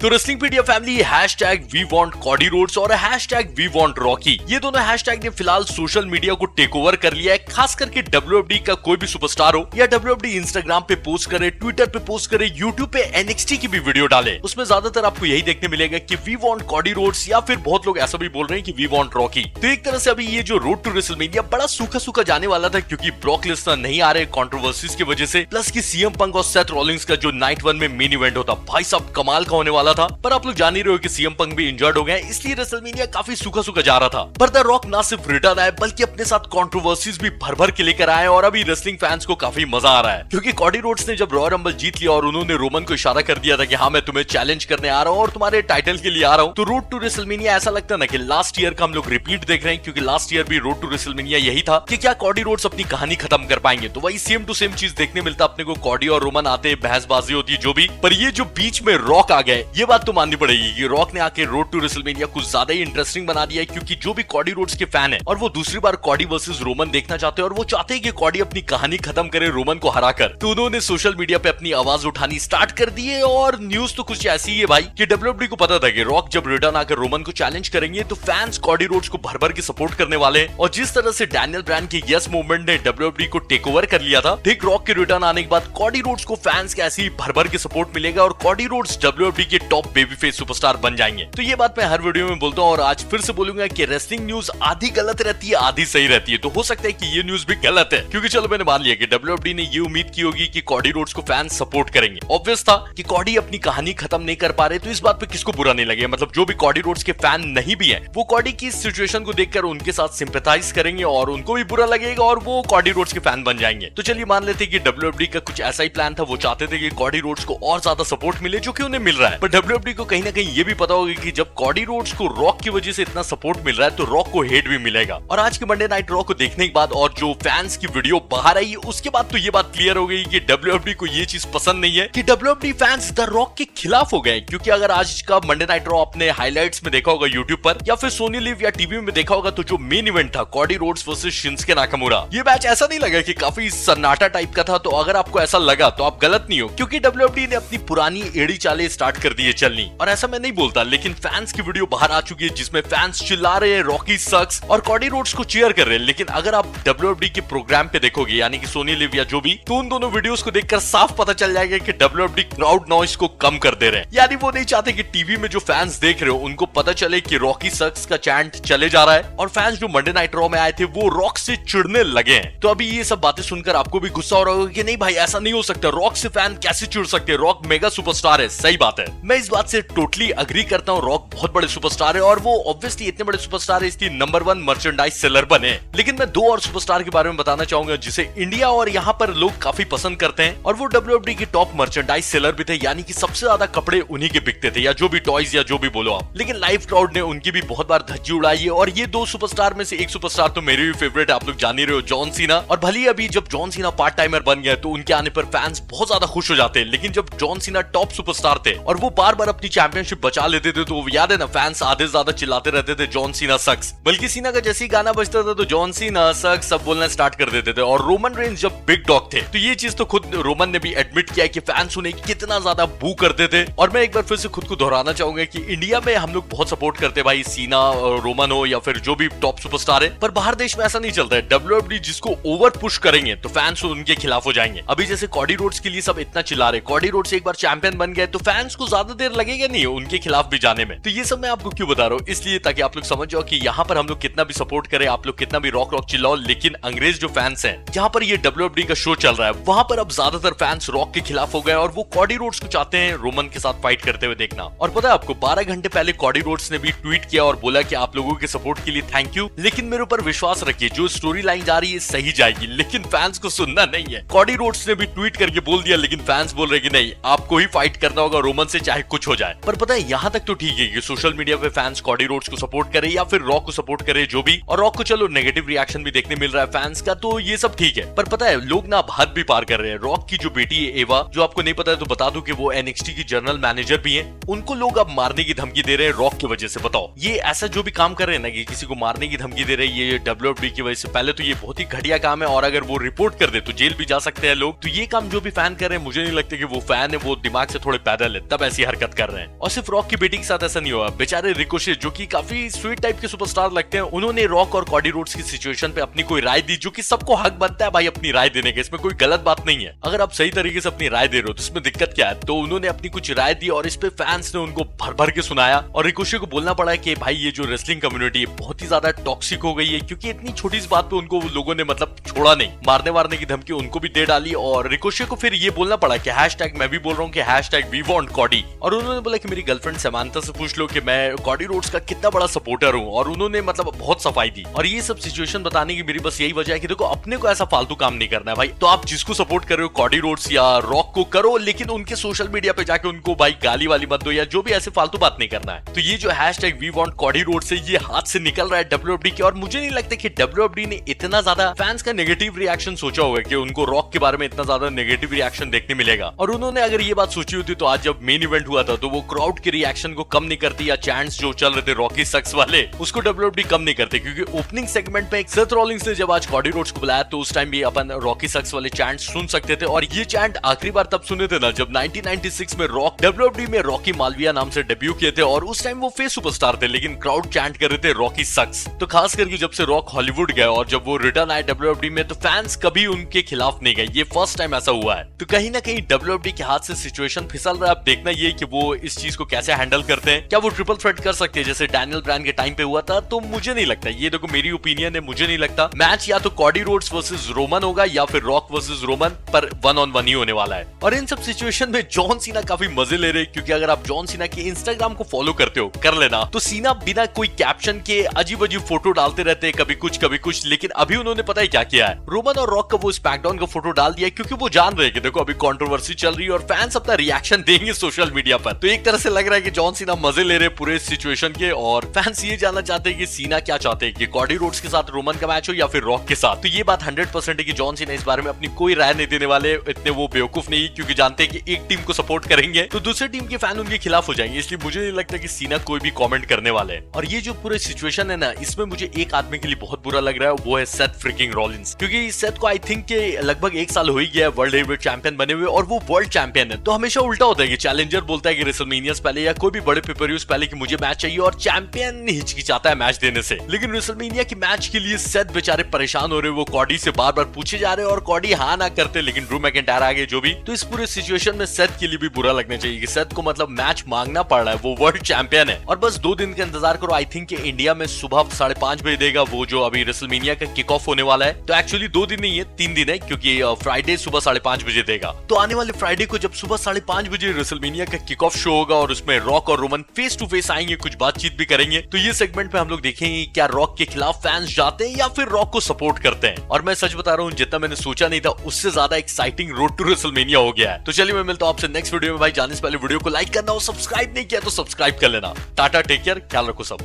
तो wrestling pedia family hashtag we want Cardi Rhodes और hashtag we want Rocky, ये दोनों हैशटैग ने फिलहाल सोशल मीडिया को टेक ओवर कर लिया है। खास करके डब्ल्यूडब्ल्यूई का कोई भी सुपरस्टार हो या डब्ल्यूडब्ल्यूई इंस्टाग्राम पे पोस्ट करे, ट्विटर पे पोस्ट करे, यूट्यूब पे एनएक्सटी की भी वीडियो डाले, उसमें ज्यादातर आपको यही देखने मिलेगा कि वी वांट कॉडी रोड्स या फिर बहुत लोग ऐसा भी बोल रहे हैं कि वी वांट रॉकी। तो एक तरह से अभी ये जो रोड टू रेसलमेनिया बड़ा सूखा सूखा जाने वाला था, क्योंकि ब्रॉक लेसनर नहीं आ रहे कंट्रोवर्सीज की वजह से, प्लस की सीएम पंक और सेथ रॉलिंग्स का जो नाइट 1 में मेन इवेंट होता भाई साहब कमाल का होने वाला था। पर आप लोग जान ही रहे हो कि सीएम पंक भी इंजर्ड हो गए, इसलिए रेसलमेनिया काफी सूखा सूखा जा रहा था। पर द रॉक ना सिर्फ रिटर्न आए बल्कि अपने साथ कंट्रोवर्सीज भी भर भर के लेकर आए और अभी रेसलिंग फैंस को काफी मजा आ रहा है, क्योंकि कॉडी रोड्स ने जब रॉयल रंबल जीत लिया और उन्होंने रोमन को इशारा कर दिया था कि हाँ मैं तुम्हें चैलेंज करने आ रहा हूँ और तुम्हारे टाइटल के लिए आ रहा हूँ, तो रोड टू रेसलमेनिया ऐसा लगता ना कि लास्ट ईयर का हम लोग रिपीट देख रहे हैं, क्योंकि लास्ट ईयर भी रोड टू रेसलमेनिया यही था कि क्या कॉडी रोड्स अपनी कहानी खत्म कर पाएंगे। तो वही सेम टू सेम चीज देखने मिलता अपने को, कॉडी और रोमन आते, बहसबाजी होती जो भी, पर ये जो बीच में रॉक आ गए ये बात तो माननी पड़ेगी कि रॉक ने आके रोड टू रेसलमेनिया कुछ ज्यादा ही इंटरेस्टिंग बना दिया है, क्योंकि जो भी कॉडी रोड्स के फैन है और वो दूसरी बार कॉडी वर्सेस रोमन देखना चाहते हैं और वो चाहते हैं कि कॉडी अपनी कहानी खत्म करे रोमन को हराकर, तो उन्होंने सोशल मीडिया पे अपनी आवाज उठानी स्टार्ट कर दी है। और न्यूज तो कुछ ऐसी है भाई कि डब्ल्यूडब्ल्यूई को पता था कि रॉक जब रिटर्न आकर रोमन को चैलेंज करेंगे तो फैंस कॉडी रोड्स को भर भर के सपोर्ट करने वाले हैं। और जिस तरह से डैनियल ब्रायन के यस मूवमेंट ने डब्ल्यूडब्ल्यूई को टेक ओवर कर लिया था, ठीक रॉक के रिटर्न आने के बाद कॉडी रोड्स को फैंस के ऐसे ही भर भर के सपोर्ट मिलेगा और कॉडी रोड्स डब्ल्यूडब्ल्यूई के टॉप बेबी फेस सुपरस्टार बन जाएंगे। तो ये बात मैं हर वीडियो में बोलता हूँ और आज फिर से बोलूंगा कि रेसलिंग न्यूज आधी गलत रहती है आधी सही रहती है, तो हो सकता है कि ये न्यूज भी गलत है, क्योंकि चलो मैंने मान लिया कि डब्ल्यूडब्ल्यूई ने ये उम्मीद की होगी कि कॉडी रोड्स को फैंस सपोर्ट करेंगे। ऑब्वियस था कि कॉडी अपनी कहानी खत्म नहीं कर पा रहे, तो इस बात पे किसको बुरा नहीं लगे, मतलब जो भी कॉडी रोड्स के फैन नहीं भी है वो कॉडी की सिचुएशन को देखकर उनके साथ सिंपैथाइज करेंगे और उनको भी बुरा लगेगा और वो कॉडी रोड्स के फैन बन जाएंगे। तो चलिए मान लेते कि डब्ल्यूडब्ल्यूई का कुछ ऐसा ही प्लान था, वो चाहते थे कि कॉडी रोड्स को और ज्यादा सपोर्ट मिले जो कि उन्हें मिल रहा है, पर डब्ल्यूडब्ल्यूई को कहीं ना कहीं ये भी पता होगा कि जब कॉडी रोड्स को रॉक की वजह से इतना सपोर्ट मिल रहा है तो रॉक को हेट भी मिलेगा। और आज के मंडे नाइट रॉ को देखने के बाद और जो फैंस की वीडियो बाहर आई उसके बाद तो ये बात क्लियर हो गई कि डब्ल्यूडब्ल्यूई को ये चीज पसंद नहीं है कि डब्ल्यूडब्ल्यूई फैंस द रॉक के खिलाफ हो गए। क्योंकि अगर आज का मंडे नाइट रॉ अपने हाइलाइट्स में देखा होगा यूट्यूब पर या फिर सोनी लिव या टीवी में देखा होगा, तो जो मेन इवेंट था Cardi roads versus Shinsuke Nakamura, ये मैच ऐसा नहीं लगा कि काफी सन्नाटा टाइप का था। तो अगर आपको ऐसा लगा तो आप गलत नहीं हो, क्योंकि डब्ल्यूडब्ल्यूई ने अपनी पुरानी एड़ी चालें स्टार्ट कर दी है चलनी। और ऐसा मैं नहीं बोलता, लेकिन फैंस की वीडियो बाहर आ चुकी है जिसमें फैंस चिल्ला रहे हैं रॉकी सक्स और कॉडी रोड्स को चीयर कर रहे हैं। लेकिन अगर आप डब्ल्यूडब्ल्यूई के प्रोग्राम पे देखोगे यानी कि सोनी लिव या जो भी, तो उन दोनों वीडियोस को देखकर साफ पता चल जाएगा कि डब्ल्यूडब्ल्यूई क्राउड नॉइस को कम कर दे रहे हैं। यानी वो नहीं चाहते कि टीवी में जो फैंस देख रहे हो उनको पता चले कि रॉकी सक्स का चैंट चले जा रहा है और फैंस जो मंडे नाइट रॉ में आए थे वो रॉक से चिढ़ने लगे हैं। तो अभी ये सब बातें सुनकर आपको भी गुस्सा हो रहा होगा कि नहीं भाई ऐसा नहीं हो सकता, रॉक से फैन कैसे चिढ़ सकते हैं, रॉक मेगा सुपरस्टार है। सही बात है, मैं इस बात से टोटली अग्री करता हूँ, रॉक बहुत बड़े सुपरस्टार है और वो ऑब्वियसली इतने बड़े सुपरस्टार है इसलिए नंबर 1 मर्चेंडाइज सेलर बने। लेकिन मैं 2 और सुपरस्टार के बारे में बताना चाहूंगा जिसे इंडिया और यहाँ पर लोग काफी पसंद करते हैं और वो डब्ल्यूडब्ल्यूई के टॉप मर्चेंडाइज सेलर भी थे, यानी कि सबसे ज्यादा कपड़े उन्हीं के बिकते थे या जो भी टॉयज या जो भी बोलो आप। लेकिन लाइव क्राउड ने उनकी भी बहुत बार धज्जी उड़ाई है और ये 2 सुपरस्टार में से एक सुपरस्टार तो मेरे भी फेवरेट है, आप लोग जान ही रहे हो, जॉन सीना। और भले अभी जब जॉन सीना पार्ट टाइमर बन गया तो उनके आने पर फैंस बहुत ज्यादा खुश हो जाते हैं, लेकिन जब जॉन सीना टॉप सुपरस्टार थे और वो बार बार अपनी चैंपियनशिप बचा लेते थे तो याद है ना फैंस आधे ज्यादा चिल्लाते रहते थे जॉन सीना सक्स, बल्कि सीना का जैसे ही गाना बजता था तो जॉन सीना सक्स सब बोलना स्टार्ट कर देते थे। और रोमन रेंज जब बिग डॉग थे तो ये चीज तो खुद रोमन ने भी एडमिट किया कि फैंस उन्हें कितना ज्यादा बू करते थे। और मैं एक बार फिर से खुद को दोहराना चाहूंगा कि इंडिया में हम लोग बहुत सपोर्ट करते हैं भाई, सीना रोमन हो या फिर जो भी टॉप सुपरस्टार है, पर बाहर देश में ऐसा नहीं चलता है। डब्ल्यूडब्ल्यूई जिसको ओवर पुश करेंगे तो फैंस उनके खिलाफ हो जाएंगे। अभी जैसे कॉडी रोड्स के लिए सब इतना चिल्ला रहे, कॉडी रोड्स एक बार चैंपियन बन गए तो फैंस को ज्यादा देर लगेगा नहीं उनके खिलाफ भी जाने में। तो ये सब मैं आपको क्यों बता रहा हूँ, इसलिए ताकि आप लोग समझ जाओ कि यहाँ पर हम लोग कितना भी सपोर्ट करें, आप लोग कितना भी रॉक रॉक चिल्लाओ, लेकिन अंग्रेज जो फैंस हैं जहाँ पर ये डब्ल्यूडब्ल्यूई का शो चल रहा है वहां पर अब ज्यादातर फैंस रॉक के खिलाफ हो गए और वो कॉडी रोड्स को चाहते हैं रोमन के साथ फाइट करते हुए देखना। और पता है आपको 12 घंटे पहले कॉडी रोड्स ने भी ट्वीट किया और बोला कि आप लोगों के सपोर्ट के लिए थैंक यू, लेकिन मेरे ऊपर विश्वास रखिए जो स्टोरी लाइन जा रही है सही जाएगी। लेकिन फैंस को सुनना नहीं है, कॉडी रोड्स ने भी ट्वीट करके बोल दिया, लेकिन फैंस बोल रहे कि नहीं आपको ही फाइट करना होगा रोमन से चाहे कुछ हो जाए। पर पता है यहाँ तक तो ठीक है कि सोशल मीडिया पे फैंस कॉडी रोड्स को सपोर्ट करे या फिर रॉक को सपोर्ट करे जो भी, और रॉक को चलो नेगेटिव रिएक्शन भी देखने मिल रहा है फैंस का, तो ये सब ठीक है। पर पता है लोग ना हद भी पार कर रहे हैं। रॉक की जो बेटी है एवा, जो आपको नहीं पता है तो बता दूं कि वो एनएक्सटी की जनरल मैनेजर भी है, उनको लोग अब मारने की धमकी दे रहे हैं रॉक की वजह से। बताओ ये ऐसा जो भी काम कर रहे हैं ना कि किसी को मारने की धमकी दे रहे हैं ये डब्ल्यूडब्ल्यूई की वजह से, पहले तो ये बहुत ही घटिया काम है और अगर वो रिपोर्ट कर दे तो जेल भी जा सकते हैं लोग। तो ये काम जो भी फैन कर रहे हैं मुझे नहीं लगता कि वो फैन है, वो दिमाग से थोड़े पैदल है तब ऐसी हरकत कर रहे हैं। और सिर्फ रॉक की बेटी के साथ ऐसा नहीं हुआ, बेचारे रिकोशे जो कि काफी स्वीट टाइप के सुपरस्टार लगते हैं, उन्होंने रॉक और कॉडी रोड्स की सिचुएशन पे अपनी कोई राय दी, जो कि सबको हक बनता है भाई अपनी राय देने का, इसमें कोई गलत बात नहीं है। अगर आप सही तरीके से अपनी राय दे रहे हो तो इसमें दिक्कत क्या है। तो उन्होंने अपनी कुछ राय दी और इस पे फैंस ने उनको भर भर के सुनाया और रिकोशे को बोलना पड़ा कि भाई ये जो रेसलिंग कम्युनिटी है बहुत ही ज्यादा टॉक्सिक हो गई है, क्योंकि इतनी छोटी सी बात पे उनको लोगों ने मतलब छोड़ा नहीं, मारने वारने की धमकी उनको भी दे डाली। और रिकोशे को फिर ये बोलना पड़ा कि हैशटैग मैं भी बोल रहा हूँ कि हैशटैग वी वांट कॉडी। और उन्होंने बोला कि मेरी गर्लफ्रेंड समांथा से पूछ लो कि मैं कॉडी रोड्स का कितना बड़ा सपोर्टर हूँ, और उन्होंने मतलब बहुत सफाई दी। और ये सब सिचुएशन बताने की मेरी बस यही वजह है कि देखो अपने को ऐसा फालतू काम नहीं करना है भाई। तो आप जिसको सपोर्ट कर रहे हो कॉडी रोड्स या रॉक को करो, लेकिन उनके सोशल मीडिया पे जाके उनको भाई गाली वाली मत दो या जो भी ऐसे फालतू बात नहीं करना है। तो ये जो hashtag we want Cardi roads है ये हाथ से निकल रहा है डब्ल्यूडब्ल्यूई के, और मुझे नहीं लगता कि डब्ल्यूडब्ल्यूई ने इतना ज्यादा फैंस का नेगेटिव रिएक्शन सोचा होगा कि उनको रॉक के बारे में इतना ज्यादा नेगेटिव रिएक्शन देखने मिलेगा। और उन्होंने अगर ये बात सोची होती तो आज जब मेन इवेंट हुआ था तो वो क्राउड के रिएक्शन को कम नहीं करती, या चैंट्स जो चल रहे थे रॉकी सक्स वाले उसको डब्ल्यूडब्ल्यूई कम नहीं करते, क्योंकि ओपनिंग सेगमेंट में सेथ रॉलिंग्स ने जब आज कॉडी रोड्स को बुलाया तो उस टाइम भी अपन रॉकी सक्स वाले चैंट्स सुन सकते थे। और ये चैंट आखिरी बार तब सुने थे ना जब 1996 में रॉक डब्ल्यूडब्ल्यूई में रॉकी मालविया नाम से डेब्यू किए थे, और उस टाइम वो फेस सुपरस्टार थे लेकिन क्राउड चैंट कर रहे थे रॉकी सक्स। तो खास करके जब से रॉक हॉलीवुड गए और जब वो रिटर्न आए डब्ल्यूडब्ल्यूई में तो फैंस कभी उनके खिलाफ नहीं गए, ये फर्स्ट टाइम ऐसा हुआ है। तो कहीं ना कहीं डब्ल्यूडब्ल्यूई के हाथ से सिचुएशन फिसल रहा है। अब देखना ये कि वो इस चीज को कैसे हैंडल करते हैं, क्या वो ट्रिपल थ्रेट कर सकते हैं जैसे डैनियल ब्रायन के टाइम पे हुआ था। तो मुझे नहीं लगता, ये देखो मेरी ओपिनियन है, मुझे नहीं लगता मैच या तो कॉडी रोड्स वर्सेस रोमन होगा या फिर रॉक वर्सेस रोमन, पर 1-on-1 ही होने वाला है। और इन सब सिचुएशन में जॉन सीना काफी मजे ले रहे हैं, क्योंकि अगर आप जॉन सीना के इंस्टाग्राम को फॉलो करते हो कर लेना, तो सीना बिना कोई कैप्शन के अजीब अजीब फोटो डालते रहते हैं, कभी कुछ, लेकिन अभी उन्होंने पता है क्या किया है, रोमन और रॉक का वो स्मैकडाउन का फोटो डाल दिया, क्योंकि वो जान रहे हैं कि देखो अभी कंट्रोवर्सी चल रही है और फैंस अपना रिएक्शन देंगे सोशल मीडिया पर। तो एक तरह से लग रहा है कि जॉन सीना मजे ले रहे पूरे सिचुएशन के, और फैंस ये जानना चाहते हैं कि सीना क्या चाहते हैं कि कॉडी रोड्स के साथ रोमन का मैच हो या फिर रॉक के साथ। तो ये बात 100% है कि जॉन सीना इस बारे में अपनी कोई राय नहीं देने वाले, इतने वो बेवकूफ नहीं, क्योंकि जानते हैं कि एक टीम को सपोर्ट करेंगे तो दूसरी टीम के फैन उनके खिलाफ हो जाएंगे, इसलिए मुझे नहीं लगता कि सीना कोई भी कमेंट करने वाले हैं। और ये जो पूरे सिचुएशन है ना, इसमें मुझे एक आदमी के लिए बहुत बुरा लग रहा है, वो है सेथ फ्रिकिंग रॉलिंस, क्योंकि सेथ को आई थिंक के लगभग 1 साल हो ही गया है वर्ल्ड हेवीवेट चैंपियन बने हुए, और वो वर्ल्ड चैंपियन है। तो हमेशा उल्टा होता है कि चैलेंजर बोलता है कि रेसलमेनिया से पहले या कोई भी बड़े पेपर-व्यूज पहले कि मुझे मैच चाहिए, और चैंपियन हिचकिचाता है मैच देने से। लेकिन रेसलमेनिया के मैच के लिए सेथ बेचारे परेशान हो रहे, वो कॉडी से बार बार पूछे जा रहे और कॉडी हाँ ना करते, लेकिन ड्रू मैकिंटायर आगे जो भी। तो इस पूरे सिचुएशन में सेथ के लिए भी बुरा लगना चाहिए कि सेथ को मतलब मैच मांगना पड़ रहा है, वो वर्ल्ड चैंपियन है। और बस 2 दिन का इंतजार करो, आई थिंक इंडिया में सुबह 5:30 बजे देगा वो जो अभी रेसलमेनिया का किक ऑफ होने वाला है। तो एक्चुअली 2 दिन नहीं है, 3 दिन है, क्योंकि फ्राइडे सुबह 5:30 बजे देगा। तो आने वाले फ्राइडे को जब सुबह 5:30 बजे रेसलमेनिया का किक ऑफ शो होगा और उसमें रॉक और रोमन फेस टू फेस आएंगे, कुछ बातचीत भी करेंगे, तो ये सेगमेंट पे हम लोग देखेंगे क्या रॉक के खिलाफ फैंस जाते हैं या फिर रॉक को सपोर्ट करते हैं। और मैं सच बता रहा हूँ, जितना मैंने सोचा नहीं था उससे ज्यादा एक्साइटिंग रोड टू रेसलमेनिया हो गया है। तो चलिए मैं मिलता हूँ आपसे नेक्स्ट वीडियो में। भाई जाने से पहले वीडियो को लाइक करना और सब्सक्राइब नहीं किया तो सब्सक्राइब कर लेना। टाटा, टेक केयर, ख्याल रखो सब।